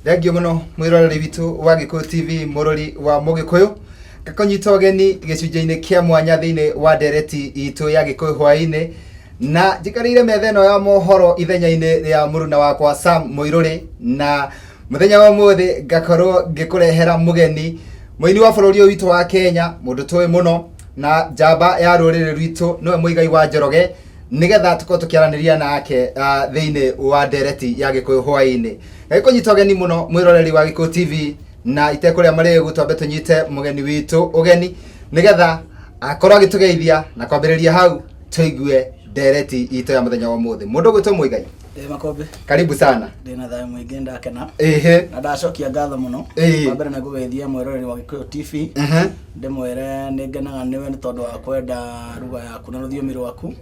Thengio muno mwiroreri witu wa Gikuyu TV murori wa Mugikuyu gakonyita ogeni gicunjĩ-inĩ kia mwanya thĩinĩ wa ndereti itu ya Gikuyu hwaĩ-inĩ na njikarĩire metha ĩno ya mohoro ithenya-inĩ rĩa mũruna wakwa Sam Muiruri na muthenya wa mũthĩ ngakorwo ngĩkũrehera mũgeni mũini wa bũrũri ũyũ witũ wa Kenya mũndũ tũĩ mũno na njamba ya rũrĩrĩ rwitũ nĩwe Muigai wa Njoroge nigetha tukorwo tukiaranĩria nake thĩinĩ wa ndereti ya Gikuyu hwaĩ-inĩ gakonyita ogeni muno mwiroreri wa Gikuyu TV na itekũrĩa marĩ gũtwambe tũnyite mũgeni witũ ũgeni nigetha akorwo agĩtũgeithia na kwambĩrĩria hau tũigue ndereti itũ ya mũthenya wa mũthĩ mũndũ gwĩtwo Muigai Makobe. Karibu sana. Ndina thayo mwingi ndakena. Na ndacokia ngatho muno. Wambere na gugeithia mwiroreri wa Gikuyu TV. Ndimwire ningenaga niwe ni tondu wa kwenda ruga yaku na rũthiomi rwaku.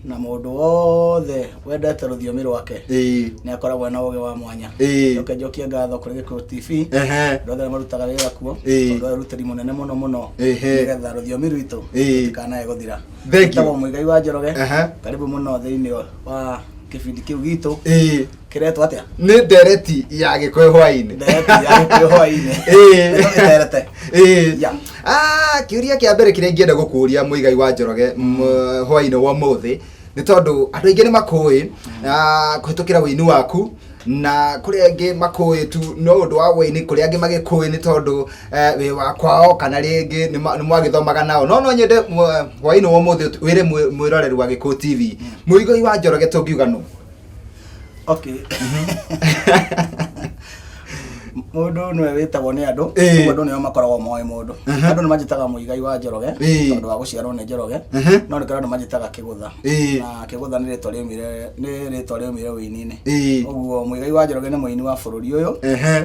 Na mundu wothe wendete rũthiomi rwake. Ni akoragwo na ũgĩ wa mwanya. Njokia ngatho kuri Gikuyu TV. Ndothe marutaga wĩra kuo. Tondu rutĩri munene muno. Nigetha rũthiomi rwitũ tikanae guthira. Thank Muigai wa Njoroge. Karibu muno thĩinĩ wa kibindi kiu gitu kiretwo atia ni ndereti ya Gikuyu hwaĩ-inĩ ndereti ya Gikuyu hwaĩ-inĩ nderete kiuria kia mbere kiria ngĩenda gũkũria Muigai wa Njoroge hwaĩ-inĩ wa mũthĩ ni tondu andũ aingĩ nĩ makũĩ kũhĩtũkĩra wĩini waku na kuri angĩ makũĩ tu no ũndũ wa wĩini kuri angĩ magĩkũĩ ni tondu wĩ wa kwao kana rĩngĩ nĩ mwagĩthomaga nao no nyende hwaĩ-inĩ wa mũthĩ wĩre mwĩroreri wa Gikuyu TV Muigai wa Njoroge tũngiuga nũ okay mundu nwe witagwo ni andu mundu nio makoragwo moe mundu andu ni manjitaga Muigai wa Njoroge tondu wa guciarwo ni Njoroge no ni kana manjitaga Kigutha na Kigutha ni ritwa riumire wĩini-inĩ uguo Muigai wa Njoroge ni muini wa bũrũri uyu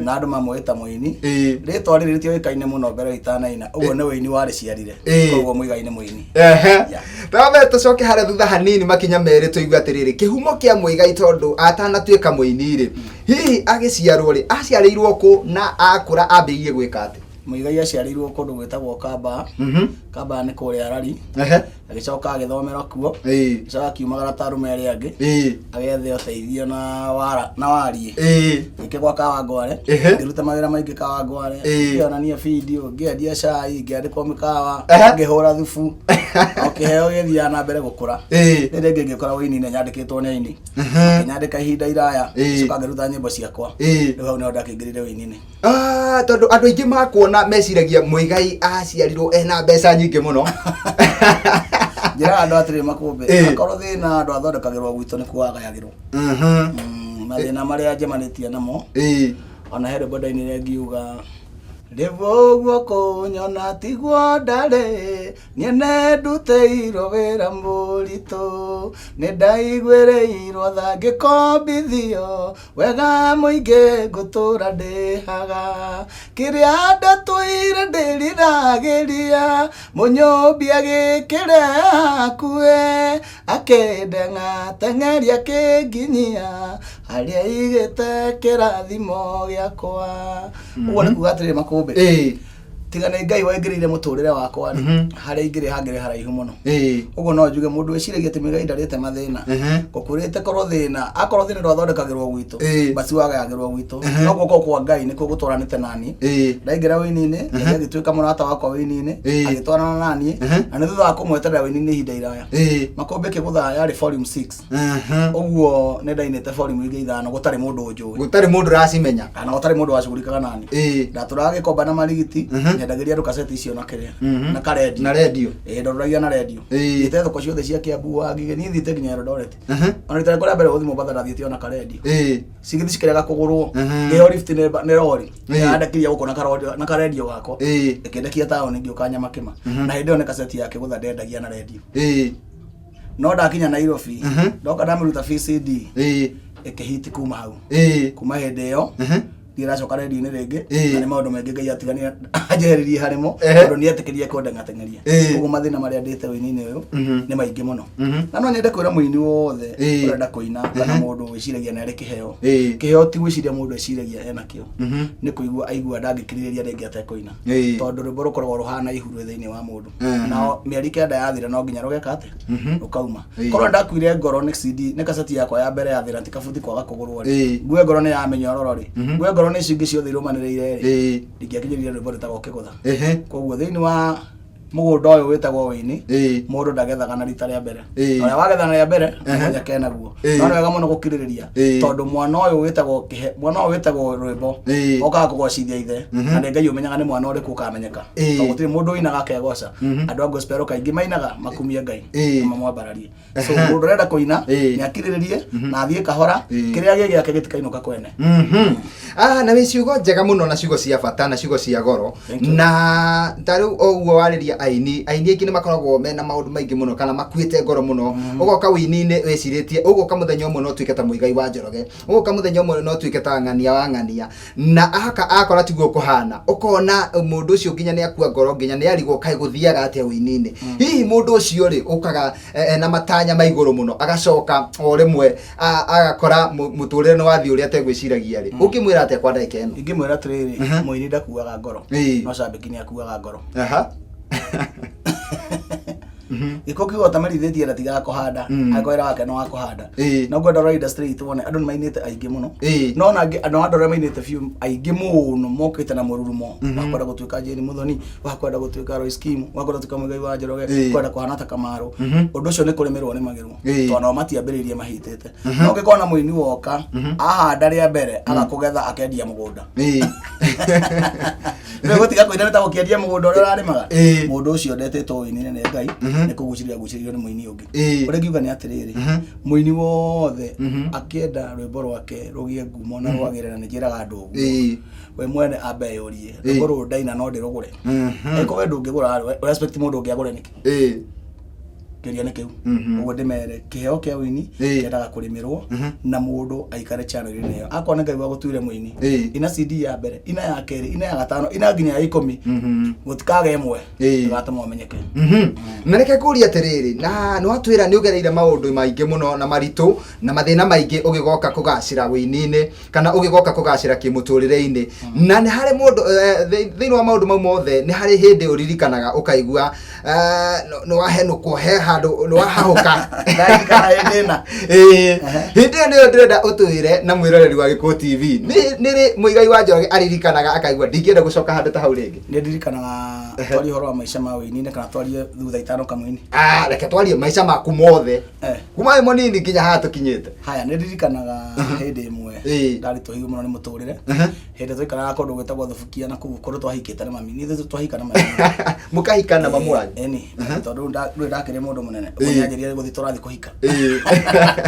na andu mamwita muini ritwa riri ritioĩkaine muno mbere itanaina uguo ni wĩini wa rĩciarire uguo Muigai ni muini tabe tucoke hare thutha hanini makinya merĩ tũigue atĩrĩrĩ kĩhumo kia Muigai tondu atanatuĩka muini rĩ hihi agĩciarwo rĩ aciarĩirwo kũ na akũra ambĩrĩirie gwĩka atĩ Muigai aciarĩirwo kũndũ gwĩtagwo Kamba Kamba nĩ kũrĩa Rari agĩcoka agĩthomera kuo agĩcoka akiumagara ta arũme arĩa angĩ agĩetha ũteithio na wariĩ gĩke gwa Kawangware ngĩruta mawĩra maingĩ Kawangware ngĩonania video ngĩendia cai ngĩandĩkwo mĩkawa ngĩhũra thubu okĩheo gĩthiaga na mbere gũkũra rĩrĩa ingĩ ngĩkora wĩini-inĩ nyandĩkĩtwo nĩ aini nyandĩka ihinda iraya coka ngĩruta nyĩmbo ciakwa rĩu hau nĩho ndakĩingĩrire wĩini-inĩ tondu andũ aingĩ makuona meciragia Muigai aciarirwo ena mbeca nyingĩ muno njĩra andũ atĩrĩ Makumbe akorwo thĩna andũ athondekagĩrwo gwitũ nĩ kuagayagĩrwo mathĩna marĩa njemanĩtie namo ona he rwĩmbo ndainire ngiuga Devo guoko nyona tigwo ndare niene nduteirwo wĩra mũritũ nĩndaiguĩrĩirwo tha ngĩkombithio wega mũingĩ ngũtũra ndĩhaga kĩrĩa ndatũire ndĩriragĩria mũnyũmbi agĩkĩre hakuhĩ akĩndenga teng'eria kĩnginyia harĩa igĩte kĩrathimo gĩakwa ũguo nĩ kuga atĩrĩ Makumbe tiga nĩ Ngai waingĩrĩire mũtũrĩre wakwa harĩa ingĩrĩ hangĩrĩ haraihu mũno ũguo no njuge mũndũ wĩciragia atĩ Muigai ndarĩte mathĩna gũkũrĩte korwo thĩna ndwathondekagĩrwo gwitũ basi wagayagĩrwo gwitũ no guoko kwa Ngai nĩkuo gũtwaranĩte naniĩ ndaingĩra wĩini-inĩ Ngai agĩtuĩka mũrata wakwa wĩini-inĩ agĩtwarana naniĩ na nĩ thutha wa kũmweterera wĩini-inĩ ihinda iraya Makumbe Kĩgutha yarĩ volume 6 ũguo nĩ ndainĩte volume ingĩ ithano gũtarĩ mũndũ njũĩ gũtarĩ mũndũ racimenya kana gũtarĩ mũndũ wacugurikaga nani ndatũraga Gĩkomba na marigiti ndagĩria ndukaseti icio na kĩrĩa na radio ndorũragia na radio ite thoko ciothe cia Kiambu Wangige niĩ thiĩte nginya Eldoret ona rita rĩakwa rĩa mbere gũthiĩ Mombasa ndathiĩte ona radio cigĩthi cikĩrega kũgũrwo ngĩheo lift nĩ rori nĩyandekirie gũkũ na karadio gakwa ĩkĩndekia taũni ngĩũka Nyamakĩma na hĩndĩ ĩyo nĩ kaseti ya Kĩgutha ndendagia na radio no ndakinya Nairobi ndoka ndamĩruta VCD ĩkĩhiti kuma hau kuma hĩndĩ ĩyo ndiracoka radio-inĩ rĩngĩ na nĩ maũndũ maingĩ Ngai atigania anjeheririe harimo tondũ nĩetĩkĩrie kũndengateng'eria ũguo mathĩna marĩa ndĩte wĩini-inĩ ũyũ nĩ maingĩ mũno na no nyende kwĩra mũini wothe ũrenda kũina kana mũndũ wĩciragia nĩ arĩ kĩheo ti gwĩciria mũndũ eciragia enakĩo nĩ kũigua aigua ndangĩkirĩrĩria rĩngĩ atekũina tondũ rwĩmbo rũkoragwo rũhana ihuru thĩinĩ wa mũndũ na mĩeri kenda yathira no nginya rũgeka atĩ rũkauma korwo ndakuire ngoro nĩ CD nĩ kaseti yakwa ya mbere yathira tikabuthi kwaga kũgũrwo nguo ngoro nĩ yamenya ororo ngoro korwo nĩ cingi ciothe iromanĩrĩire ndingĩakinyĩrire rwĩmbo rĩtagwo kĩgũtha koguo thĩinĩ wa mũgũnda ũyũ wĩtagwo wĩini mũndũ ndagethaga na rita rĩa mbere ũrĩa wagetha na rĩa mbere mwenye kenaguo no nĩ wega mũno gũkirĩrĩria tondũ mwana ũyũ wĩtagwo rwĩmbo okaga kũgocithia ithe na nĩ Ngai ũmenyaga nĩ mwana ũrĩkũ ũkamenyeka tondũ gũtirĩ mũndũ ũinaga akegoca andũ a gospel kaingĩ mainaga makumie Ngai mamwambararie so mũndũ ũrenda kũina nĩ akirĩrĩrie na athiĩ kahora kĩrĩa gĩake gĩtikainũka kwene na wĩ ciugo njega mũno na ciugo cia bata na ciugo cia goro na tarĩu ũguo warĩria aini aingĩ nĩ makoragwo mena maũndũ maingĩ mũno kana makuĩte ngoro mũno ũgoka wĩini-inĩ wĩcirĩtie ũgoka mũthenya ũmwe no tuĩke ta Muigai wa Njoroge ũgoka mũthenya ũmwe no tuĩke ta Ng'ania wa Ng'ania na akora tiguo kũhana ũkona mũndũ ũcio nginya nĩ akua ngoro nginya nĩ arigwo kaĩ gũthiaga atĩa wĩini-inĩ hihi mũndũ ũcio rĩ ũkaga na matanya ma igũrũ mũno agacoka o rĩmwe agakora mũtũrĩre nĩ wathiĩ ũrĩa ategwĩciragia rĩ ũngĩmwĩra atĩa kwa ndagĩka ĩno ingĩmwĩra atĩrĩrĩ mũini ndakuaga ngoro no cambĩki nĩ akuaga ngoro gĩko kiugo tamarithĩtie na tiga kũhanda akwĩra wake no akũhanda no ngwenda rwa industry tuone andũ nĩ mainĩte aingĩ mũno no na andũ arĩa mainĩte biũ aingĩ mũno mokĩte na mũrurumo wakwenda gũtuĩka Jane Muthoni wakwenda gũtuĩka Roy Scheme wakwenda gũtuĩka Muigai wa Njoroge kwenda kũhana ta Kamaru ũndũ ũcio nĩ kũremerwo nĩ magĩrwo tondũ nao matiambĩrĩirie mahitĩte no ngĩkona mũini woka ahanda rĩa mbere agakũgetha akendia mũgũnda nĩ gũtiga kũina ta gũkĩendia mũgũnda ũrĩa ũrarĩmaga mũndũ ũcio ndetĩtwo wĩini-inĩ nĩ Ngai nĩ kũgucĩrĩrio nĩ mũini ũngĩ ũrĩa ngiuga nĩ atĩrĩrĩ mũini wothe akĩenda rwĩmbo rwake rũgĩe ngumo na rwagĩre na nĩ njĩraga andũ ũguo we mwene ambe yũrie rwĩmbo rũrũ ndaina no ndĩrũgũre eko we ndũngĩgũra respect mũndũ ũngĩ agũre nĩkĩ kĩria nĩ kĩu ũguo ndĩmere kĩheo kĩa wĩini kĩendaga kũrĩmĩrwo na mũndũ aikare channel-inĩ ĩyo akorwo nĩ Ngai wagũtuire mũini ina CD ya mbere ina ya kerĩ ina ya gatano ina nginya ya 10 gũtikaga ĩmwe ĩgatũma ũmenyeke na reke kũria atĩrĩrĩ na nĩ watwĩra nĩ ũgereire maũndũ maingĩ mũno na maritũ na mathĩna maingĩ ũgĩgoka kũgacĩra wĩini-inĩ kana ũgĩgoka kũgacĩra kĩmũtũrĩre-inĩ na nĩ harĩ mũndũ thĩinĩ wa maũndũ mau mothe nĩ harĩ hĩndĩ ũririkanaga ũkaigua nĩ wahenũkwo he handũ nĩ wahahũka hĩndĩ ĩyo nĩyo ndĩrenda ũtwĩre na mwĩroreri wa Gĩkũyũ TV nĩ Muigai wa Njoroge aririkanaga akaigua ndingĩenda gũcoka handũ ta hau rĩngĩ nĩ ndirikanaga twarie ũhoro wa maica ma wĩini-inĩ kana twarie thutha itano kamwe-inĩ reke twarie maica maku mothe kuma wĩ mũnini nginya haha tũkinyĩte haya nĩ ndirikanaga hĩndĩ ĩmwe ndarĩ tũhiũ mũno nĩ mũtũrĩre hĩndĩ twaikaraga kũndũ gwĩtagwo Thubukia na kũu kũndũ twahikĩte na mami nĩ twahika na mami mũkahika na mamu wanyu tondũ ndũrĩ ndakĩrĩ mũndũ mũnene ũnyanjĩrire gũthiĩ tũrathiĩ kũhika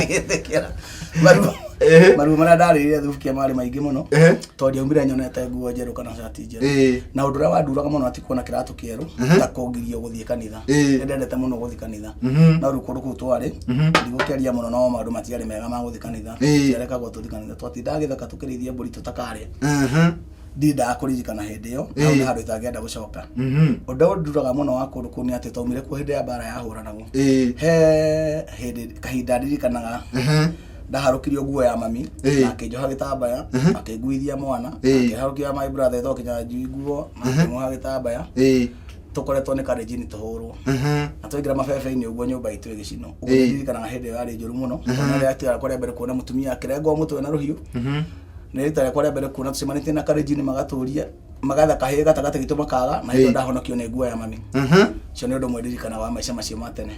gĩtĩkĩra maruo marĩa ndarĩrire Thubukia marĩ maingĩ mũno tondũ ndiaumire nyonete nguo njerũ kana cati njerũ na ũndũ ũrĩa wanduraga mũno atĩ kuona kĩratũ kĩerũ ta kũngirio gũthiĩ kanitha nĩ ndendete mũno gũthiĩ kanitha no rĩu kũndũ kũu twarĩ ndigũkĩaria mũno no maũndũ matiarĩ mega ma gũthiĩ kanitha ciarekagwo tũthiĩ kanitha twatindaga gĩthaka tũkĩrĩithia mbũri tũtakarĩa ndindaga kũririkana hĩndĩ ĩyo na nĩ handũ itangĩenda gũcoka ũndũ nduraga mũno wa kũndũ kũu nĩ atĩ twaumire kuo hĩndĩ ya mbara yahũranagwo he hĩndĩ kahinda ndirikanaga ndaharũkirio nguo ya mami na akĩnjoha gĩtambaya akĩnguithia mwana akĩharũkia my brother thokinya njui nguo akĩmuha gĩtambaya tũkoretwo nĩ karĩnjini tũhũrwo na twaingĩra mabebe-inĩ ũguo nyũmba itũ ĩgĩcinwo ũguo ndirikanaga hĩndĩ ĩyo yarĩ njũru mũno rĩrĩa rĩakwa rĩa mbere kuona mũtumia akĩrengwo mũtwe na rũhiũ nĩ rita rĩakwa rĩa mbere kuona tũcemanĩtie na karĩnjini magatũria magatha kahĩĩ gatagatĩ gitũ makaga na hĩndĩ ndahonokio nĩ nguo ya mami ũcio nĩ ũndũ ũmwe ndirikanaga wa maica macio ma tene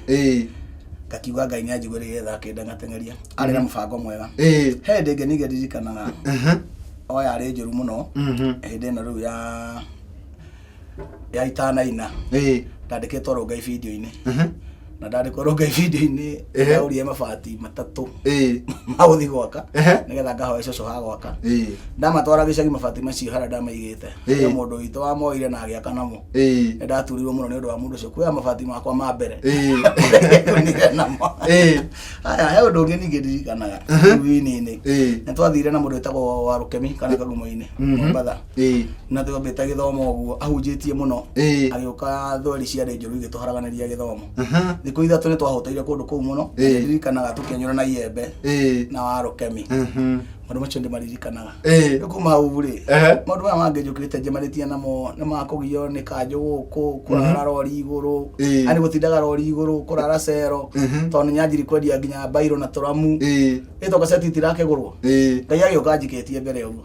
ngakiuga Ngai nĩ anjiguĩrĩire thaa kenda ngateng'eria arĩ na mũbango mwega he hĩndĩ ĩngĩ ningĩ ndirikanaga o yarĩ njũru mũno hĩndĩ ĩno rĩu ya itanaina ndandĩkĩtwo Rongai video-inĩ na ndandĩkwo Rongai video-inĩ yaũrie mabati matatũ ma gũthiĩ gwaka nĩgetha ngahoe cũcũ ha gwaka ndamatwara gĩcagi mabati macio harĩa ndamaigĩte he mũndũ witũ wamoire na agĩaka namo nĩ ndaturirwo mũno nĩ ũndũ wa mũndũ ũcio kuoya mabati makwa ma mbere haya he ũndũ ũngĩ ningĩ ndirikanaga wĩini-inĩ nĩ twathire na mũndũ wĩtagwo wa Rũkemi kana Kagumo-inĩ Mombatha na twambĩte gĩthomo ũguo ahunjĩtie mũno agĩũka thweri ciarĩ njũru igĩtũharaganĩria gĩthomo thikũ ithatũ nĩ twahũtĩire kũndũ kũu mũno ndirikanaga tũkĩenyũra na iembe na wa Rũkemi maũndũ macio ndĩmaririkanaga rĩu kuma hau rĩ maũndũ maya mangĩ njũkĩrĩte njemanĩtie namo nĩ makũgio nĩ kanjũ gũkũ kũrara rori igũrũ ani gũtindaga rori igũrũ kũrara cero tondũ nĩ nyanjiri kwendia nginya mbairũ na tũramu ĩtoka seti itirakĩgũrwo Ngai agĩũka njikĩtie mbere ũguo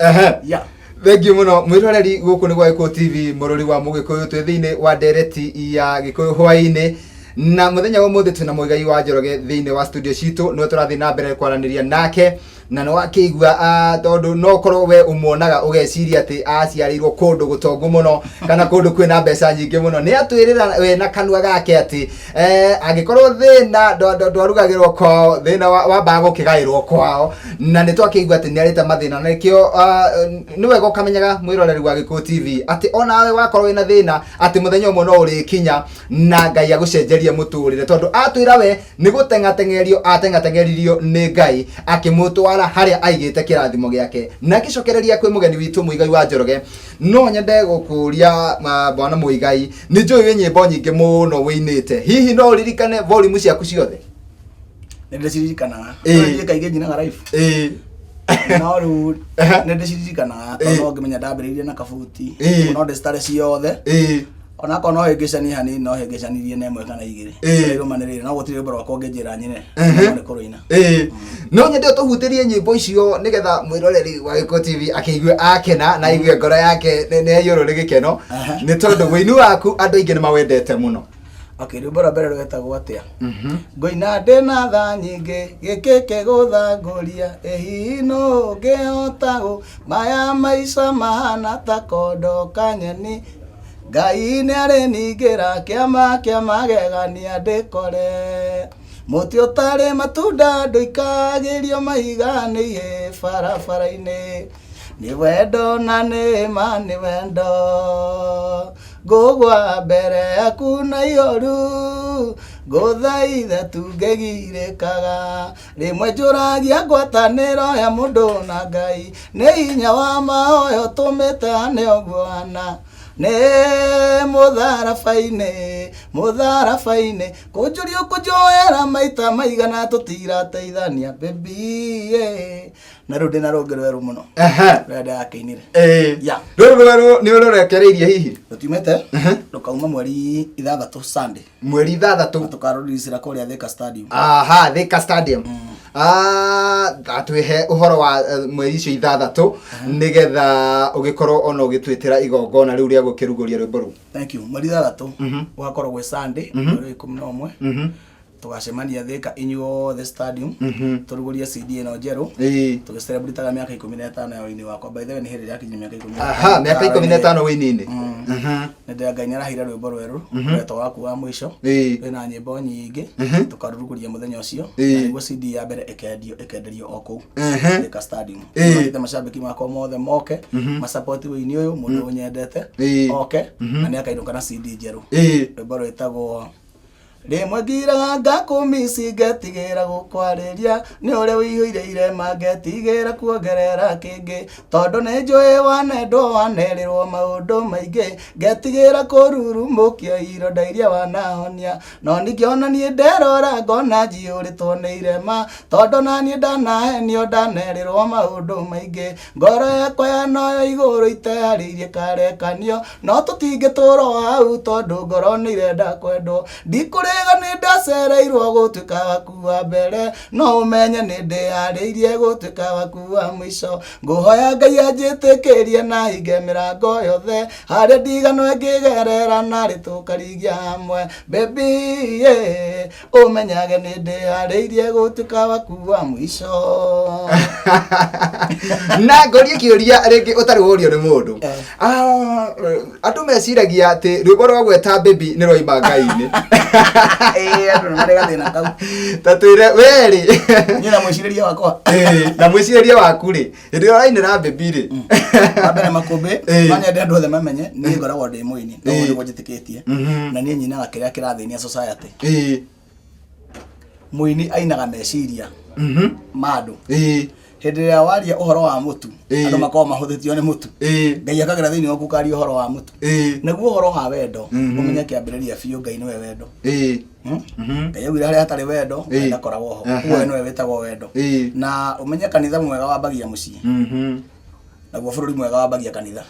Thengio muno mwiroreri guku ni gwa Gikuyu TV murori wa Mugikuyu twi thiini wa ndereti ya Gikuyu hwaini na muthenya wa muthi tuna muigai wa Njoroge thiini wa studio citu no turathi na mbere kwaraniria nake na no akigwa tondu no korwo we umuonaga ugeciria ati aciarirwo kundu gutongu muno kana kundu kwina mbeca nyingi muno ni atwirira we na kanua gake ati agikorwo thina ndwarugagirwo kwao thina wa bago kigairwo kwao na ni twakigwa ati ni arita mathina na nikio ni wega ukamenyaga mwiroreri wa Gikuyu TV ati onawe wakorwo wina thina ati muthenya umwe no urikinya na Ngai agucenjeria muturire tondu atwira we ni gutengatengerio ni Ngai akimutwara haria aigite kirathimo giake na gicokereria kwi mugeni witu Muigai wa Njoroge no nyende gukuria bwana Muigai ni njui nyimbo nyingi muno winite hihi no ririkane volume ciaku ciothe nende ciririkanaga ni kaige nyinaga live no ru nende ciririkanaga tondu ngimenya ndambiririe na kabuti no ndestare ciothe ona kono hegecani hani no hegecanirie na imwe kana igiri rero manirire no gutire mbere wakwa ngenjira nyine ne kuruina no nyende tuhutirie nyimbo icio nigetha mwiroreri wa Gikuyu TV akigwe akena na igwe ngoro yake ne yoro rigikeno ni tondu winu waku andu aingi ni mawendete muno. Okay, rubara bere rwetagwo atia ngoina ndena tha nyingi gikeke guthanguria ehino ngeotago maya maica mahana ta kondo kanyeni Ngai ni arenigira kiama magegania ndikore muti utari matunda nduikagirio maiganiye barabara-ini ni wendo na ni wendo ngugwa mbere yaku na ihoru nguthaitha tungegirikaga rimwe njuragia ngwataniro ya mundu na Ngai ni hinya wa maoyo tumite ane ogwana ne mutharabaine kunjurio kunjoera maita maigana tutira teithania baby na rundi na rugero muno renda akainire ya rugero ni urorekereirie hihi tutimete tukauma mweri 6 Sunday mweri 6 tukarudisira kuria Thika Stadium Thika Stadium atwihe uhoro wa mweri icio 6 nigetha ugikorwo ona ugitwitira igongona riu ria gukiruguria rwimbo ru. Thank you. Mweri 6 ugakorwo gwe Sunday mweri 11 tugacemania Thika inyuothe stadium turuguria CD no njeru tugicelebrate miaka 15 ya wini wakwa by the way ni hiri yakinya miaka 15 miaka 15 wini-ini nende Ngai nĩarahire rwimbo rweru rweto waku wa mwisho wina nyimbo nyingi tukaruguria muthenya ucio niguo CD ya mbere ikenderio o kuu Thika Stadium nite mashabiki makwa mothe moke masupport wini uyu mundu unyendete oke na ni akainduka na CD njeru rwimbo rwetagwo rimwe ngira ngakumisi ngetigira gukwariria ni uria wihuire irema ngetigira kuongerera kingi tondu ni njui wanendo wanerirwo maundu maingi ngetigira kururumukia ironda iria wanahonia no ningiona ni nderora ngona njiuritwo ni irema tondu nani ndanahenio ndanerirwo maundu maingi ngoro yakwa yanoyo iguru iteharirie karekanio no tutingituro hau tondu ngoro ni irenda kwendwo ndikuri ni ndacereirwo gutuika waku wa mbere no umenye ni ndihariirie gutuika waku wa mwisho nguhoya Ngai anjitikirie na hinge mirango yothe haria ndiganwe ngigerera na ritukarigia hamwe baby umenyage ni ndihariirie gutuika waku wa mwisho na ngorie kiuria ringi utari worio ni mundu andu meciragia ati rwimbo rwa gweta baby ni roima Ngai-ini andu marega thina kau tatwire weri nyina mwiciria wakwa na mwiciria waku ri ndi orainira baby ri abere makumbi manyende andu othe mamenye ni ngoragwo ndi muini no ndi gojitikitie na ni nyinaga kiria kirathinia society muini ainaga meciria mandu hindi ria waria uhoro wa mutu andu makoma mahuthitio ni mutu Ngai akagira thiini waku kari uhoro wa mutu naguo uhoro wa wendo umenye kiambiriria biu Ngai niwe wendo Ngai wira haria hatari wendo wenda koragwo ho uwe niwe wetagwo wendo na umenye kanitha mwega wambagia mucii naguo bururi mwega wambagia kanitha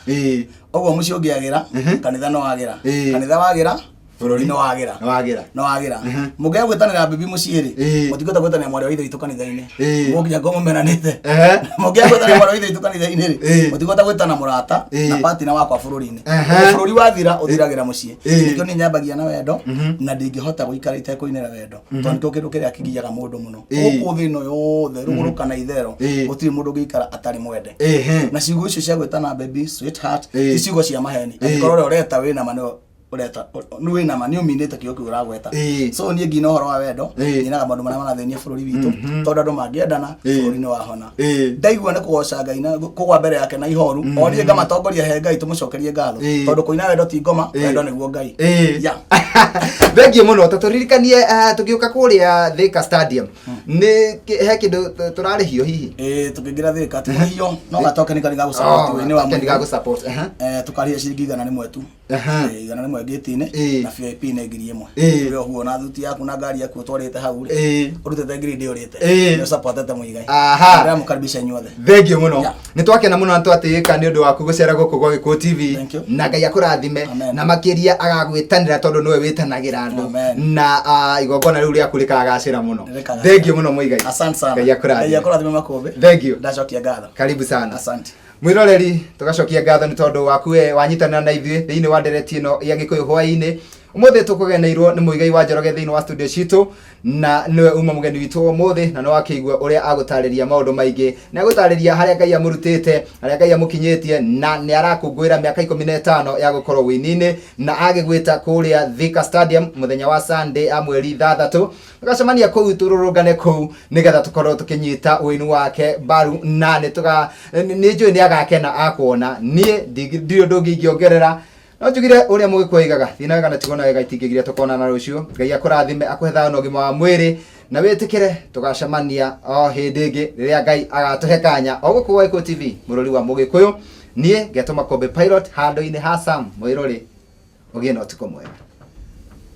oguo mucii ungiagira kanitha no wagira kanitha wagira bũrũri no wagira mũngĩya gwĩtanĩra bibi mũciĩ-rĩ mũtigũta gwĩtanĩra mwarĩ wa ithe witũ kanitha-inĩ mũngĩya ngomũ meranĩte mũngĩya gwĩtanĩra mwarĩ wa ithe witũ kanitha-inĩ-rĩ mũtigũta gwĩtana mũrata na partner wakwa bũrũri-inĩ bũrũri wathira ũthiragĩra mũciĩ nĩkĩo niĩ nyambagia na wendo na ndingĩhota gũikara itekũinĩra wendo tondũ nĩkĩo kĩndũ kĩrĩa kĩgiyaga mũndũ mũno gũkũ thĩ ĩno yothe rũgũrũ kana itherũ gũtirĩ mũndũ ũngĩikara atarĩ mwende na ciugo icio cia gwĩtana baby sweetheart ti ciugo cia maheni angĩkorwo ũrĩa ũreta wĩna ma ureta wĩna ma nĩ ũminĩte kĩo kĩu ũragweta so niĩ ngina ũhoro wa wendo nyinaga maũndũ marĩa marathĩnia bũrũri witũ tondũ andũ mangĩendana bũrũri-inĩ wahona ndaigua nĩ kũgoca Ngai na kũgwa mbere yake na ihoru o niĩ ngamatongoria he Ngai tũmũcokerie ngatho tondũ kũina wendo ti ngoma wendo nĩguo Ngai thengiũ mũno tũririkanie tũgĩũka kũrĩa Thika Stadium nĩ he kĩndũ tũrarĩhio hihi tũkĩingĩra Thika tũrĩhio no gatoke nĩ gagũ support tũkarĩhia ciringi 100 tu 100 gate-inĩ na VIP nĩ 1000 rĩo huo na thuti yaku na ngari yaku twarĩte hau ũrutete ngiri ũrĩte nĩ supportete mũigai rĩa mũkaribisha inyuothe thengiũ mũno nĩ twakena mũno na twatĩĩka nĩ ũndũ waku gũcera gũkũ gwa Gĩkũyũ TV na Ngai akũrathime na makĩria agagwĩtanĩra tondũ nĩwe wĩtanagĩra andũ na igongona rĩu rĩaku rĩkagacĩra mũno thengiũ mũno mũigai asante sana Ngai akũrathime makũmbĩ thengiũ ndacokia ngatho karibu sana asante mwĩroreri tũgacokia ngatho nĩ tondũ waku wanyitanĩra na ithuĩ thĩinĩ wa ndereti ĩno ya Gĩkũyũ hwaĩ-inĩ ũmũthĩ tũkũgeneirwo nĩ mũigai wa Njoroge thĩinĩ wa studio citũ na nĩwe uma mũgeni witũ ũmũthĩ na nĩ wakĩigua ũrĩa agũtarĩria maũndũ maingĩ nĩ agũtarĩria harĩa Ngai amũrutĩte harĩa Ngai amũkinyĩtie na nĩ arakũngũĩra mĩaka 15 ya gũkorwo wĩini-inĩ na agĩgwĩta kũrĩa Thika Stadium mũthenya wa Sunday a mweri 3 tũgacemania kũu tũrũrũngane kũu nĩgetha tũkorwo tũkĩnyita ũini wake mbaru na nĩ njũĩ nĩ agakena akuona niĩ ndirĩ ũndũ ũngĩ ingĩongerera no njugire ũrĩa mũgĩkũigaga thina wega na tigona wega itingĩgire tũkonana rũciũ Ngai akũrathime akũhe thayũ na ũgima wa mwĩrĩ na wĩtĩkĩre tũgacemania o hĩndĩ ĩngĩ rĩrĩa Ngai agatũhe kanya o gũkũ gwa Gĩkũyũ TV bũrũri wa Mũgĩkũyũ niĩ ngetũma Kombe Pilot handũ-inĩ ha Sam Mwĩrori ũgĩe na ũtukũ mwega.